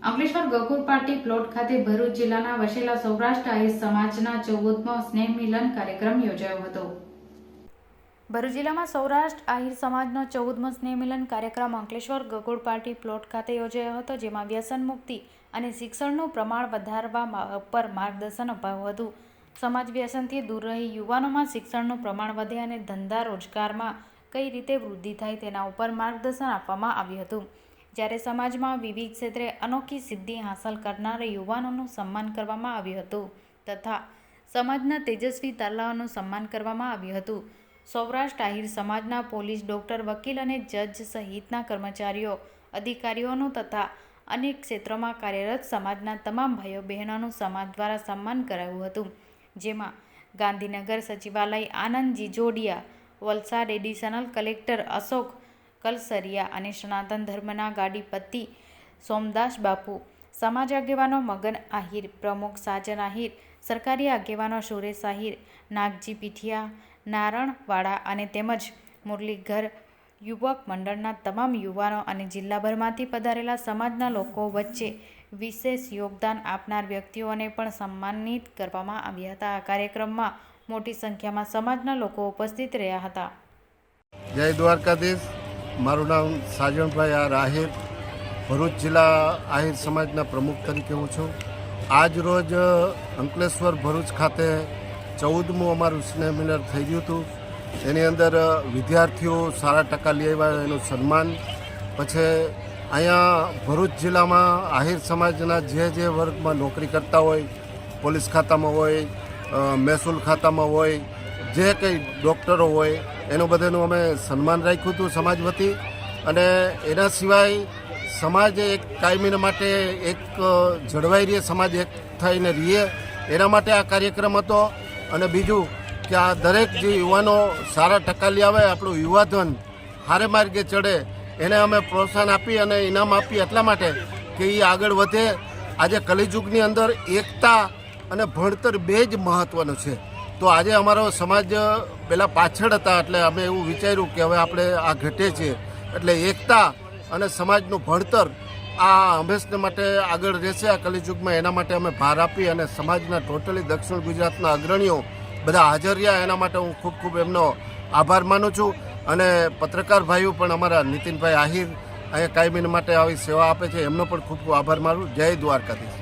Ankleshwar Gokul party plot ખાતે ભરૂચ જિલ્લાના વસેલા સૌરાષ્ટ્ર આહિર સમાજના 14મો સ્નેહ મિલન કાર્યક્રમ યોજાયો હતો। ભરૂચ જિલ્લામાં સૌરાષ્ટ્ર આહિર સમાજનો 14મો સ્નેહ મિલન કાર્યક્રમ અંકલેશ્વર ગોકુળ પાર્ટી પ્લોટ ખાતે યોજાયો હતો, જેમાં વ્યસન મુક્તિ અને શિક્ષણનું પ્રમાણ વધારવા પર માર્ગદર્શન અપાયું હતું। સમાજ વ્યસનથી દૂર રહી યુવાનોમાં શિક્ષણનું પ્રમાણ વધે અને ધંધા રોજગારમાં કઈ રીતે વૃદ્ધિ થાય તેના ઉપર માર્ગદર્શન આપવામાં આવ્યું હતું। જ્યારે સમાજમાં વિવિધ ક્ષેત્રે અનોખી સિદ્ધિ હાંસલ કરનાર યુવાનોનું સન્માન કરવામાં આવ્યું હતું તથા સમાજના તેજસ્વી તારલાઓનું સન્માન કરવામાં આવ્યું હતું। સૌરાષ્ટ્ર આહિર સમાજના પોલીસ, ડોક્ટર, વકીલ અને જજ સહિતના કર્મચારીઓ, અધિકારીઓનું તથા અનેક ક્ષેત્રોમાં કાર્યરત સમાજના તમામ ભાઈઓ બહેનોનું સમાજ દ્વારા સન્માન કરાયું હતું, જેમાં ગાંધીનગર સચિવાલય આનંદ જીજોડિયા, વલસાડ એડિશનલ કલેક્ટર અશોક કલસરિયા અને સનાતન ધર્મના ગાડીપતિ સોમદાસ બાપુ, સમાજ આગેવાનો મગન આહિર, પ્રમુખ સાજન આહિર, સરકારી આગેવાનો સુરેશ આહિર, નાગજી પીઠિયા, નારણવાડા અને તેમજ મુરલીધર યુવક મંડળના તમામ યુવાનો અને જિલ્લાભરમાંથી પધારેલા સમાજના લોકો વચ્ચે વિશેષ યોગદાન આપનાર વ્યક્તિઓને પણ સન્માનિત કરવામાં આવ્યા હતા। આ કાર્યક્રમમાં મોટી સંખ્યામાં સમાજના લોકો ઉપસ્થિત રહ્યા હતા। જય દ્વારકાધીશ। મારું નામ સાજણભાઈ આર આહિર, ભરૂચ જિલ્લા આહિર સમાજના પ્રમુખ તરીકે હું છું। આજ રોજ અંકલેશ્વર ભરૂચ ખાતે 14મું અમારું સ્નેહ મિલન થઈ ગયું હતું। એની અંદર વિદ્યાર્થીઓ સારા ટકા લઈ આવ્યા એનું સન્માન, પછી અહીંયા ભરૂચ જિલ્લામાં આહિર સમાજના જે વર્ગમાં નોકરી કરતા હોય, પોલીસ ખાતામાં હોય, મહેસૂલ ખાતામાં હોય, જે કંઈ ડૉક્ટરો હોય, એનું બધાનું અમે સન્માન રાખ્યું હતું સમાજ વતી। અને એના સિવાય સમાજ એક કાયમીને માટે એક જળવાઈ રહે, સમાજ એક થઈને રહીએ એના માટે આ કાર્યક્રમ હતો। અને બીજું કે આ દરેક જે યુવાનો સારા ટકા લઈ આવે, આપણું યુવાધન હારે માર્ગે ચડે, એને અમે પ્રોત્સાહન આપી અને ઇનામ આપી એટલા માટે કે એ આગળ વધે। આજે કલિયુગની અંદર એકતા અને ભણતર બે જ મહત્ત્વનું છે। તો આજે અમારો સમાજ પહેલાં પાછળ હતા, એટલે અમે એવું વિચાર્યું કે હવે આપણે આ ઘટે છે, એટલે એકતા અને સમાજનું ભણતર આ હંમેશને માટે આગળ રહેશે આ કલિયુગમાં, એના માટે અમે ભાર આપી અને સમાજના ટોટલી દક્ષિણ ગુજરાતના અગ્રણીઓ બધા હાજર રહ્યા, એના માટે હું ખૂબ ખૂબ એમનો આભાર માનું છું। અને પત્રકાર ભાઈઓ પણ અમારા નીતિનભાઈ આહિર અહીંયા કાયમી માટે આવી સેવા આપે છે, એમનો પણ ખૂબ ખૂબ આભાર માનું। જય દ્વારકાધીશ।